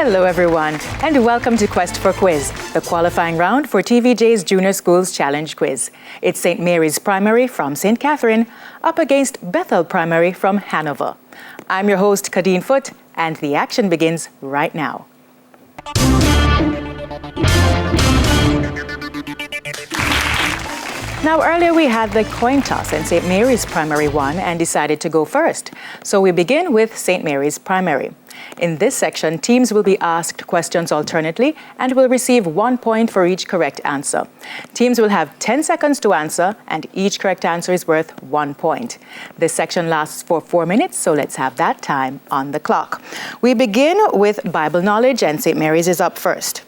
Hello everyone, and welcome to Quest for Quiz, the qualifying round for TVJ's Junior Schools Challenge Quiz. It's St. Mary's Primary from St. Catherine up against Bethel Primary from Hanover. I'm your host, Kadeen Foote, and the action begins right now. Now, earlier we had the coin toss and St. Mary's Primary won and decided to go first. So we begin with St. Mary's Primary. In this section, teams will be asked questions alternately and will receive 1 point for each correct answer. Teams will have 10 seconds to answer, and each correct answer is worth 1 point. This section lasts for 4 minutes, so let's have that time on the clock. We begin with Bible knowledge, and St. Mary's is up first.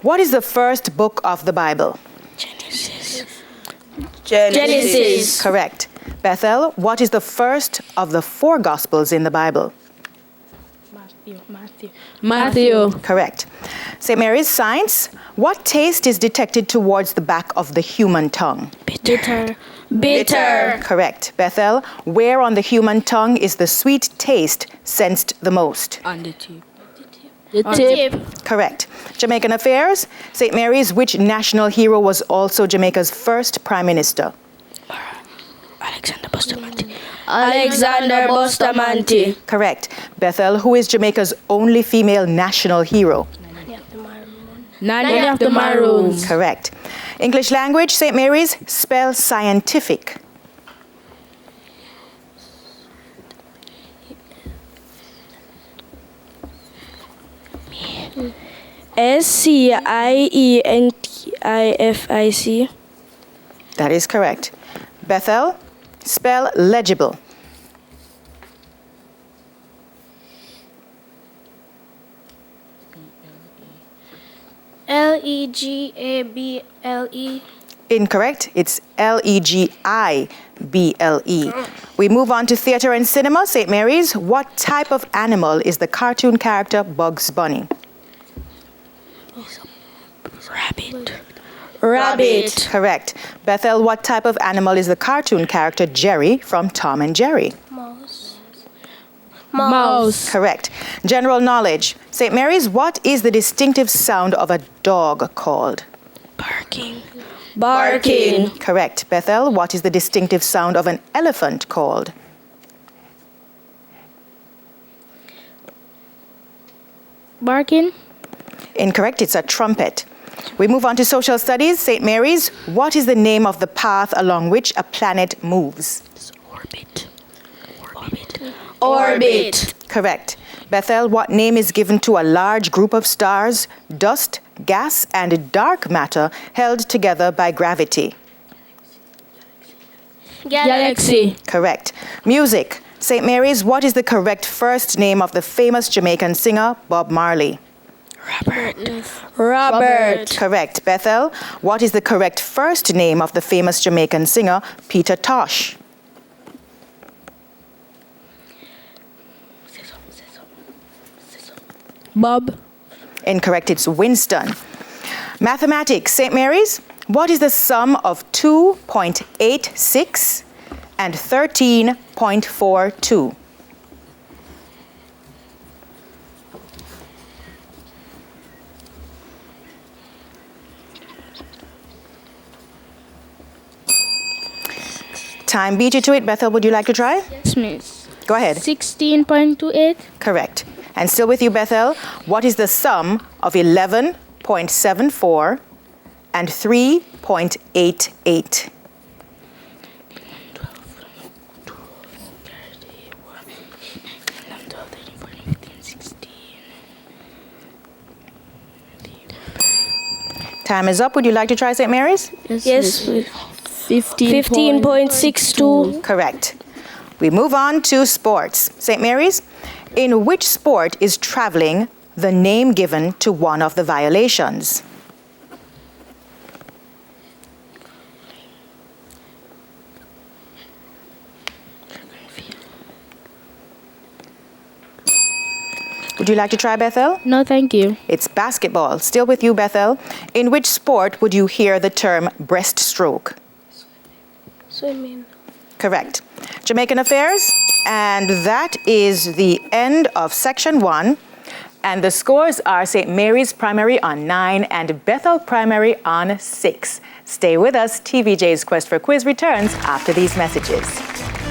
What is the first book of the Bible? Genesis. Correct. Bethel, what is the first of the 4 Gospels in the Bible? Matthew. Correct. St. Mary's Science, what taste is detected towards the back of the human tongue? Bitter. Correct. Bethel, where on the human tongue is the sweet taste sensed the most? On the tip. The tip. Correct. Jamaican Affairs, St. Mary's, which national hero was also Jamaica's first Prime Minister? Alexander Bustamante. Correct. Bethel, who is Jamaica's only female national hero? Nanny of the Maroons. Correct. English language, St. Mary's, spell scientific. SCIENTIFIC. That is correct. Bethel, spell legible. LEGABLE. Incorrect. It's LEGIBLE. We move on to theater and cinema. St. Mary's, what type of animal is the cartoon character Bugs Bunny? Rabbit. Correct. Bethel, what type of animal is the cartoon character Jerry from Tom and Jerry? Mouse. Correct. General knowledge. St. Mary's, what is the distinctive sound of a dog called? Barking. Correct. Bethel, what is the distinctive sound of an elephant called? Barking. Incorrect. It's a trumpet. We move on to social studies. St. Mary's, what is the name of the path along which a planet moves? Orbit. Correct. Bethel, what name is given to a large group of stars, dust, gas, and dark matter held together by gravity? Galaxy. Correct. Music. St. Mary's, what is the correct first name of the famous Jamaican singer Bob Marley? Robert. Correct. Bethel, what is the correct first name of the famous Jamaican singer Peter Tosh? Bob. Incorrect. It's Winston. Mathematics. St. Mary's, what is the sum of 2.86 and 13.42? Time beat you to it. Bethel, would you like to try? Yes, miss. Go ahead. 16.28. Correct. And still with you, Bethel, what is the sum of 11.74 and 3.88? Time is up. Would you like to try St. Mary's? Yes. 15.62. Correct. We move on to sports. St. Mary's, in which sport is traveling the name given to one of the violations? Would you like to try, Bethel? No, thank you. It's basketball. Still with you, Bethel. In which sport would you hear the term breaststroke? Swimming. Correct. Jamaican Affairs. And that is the end of section 1. And the scores are St. Mary's Primary on 9 and Bethel Primary on 6. Stay with us. TVJ's Quest for Quiz returns after these messages.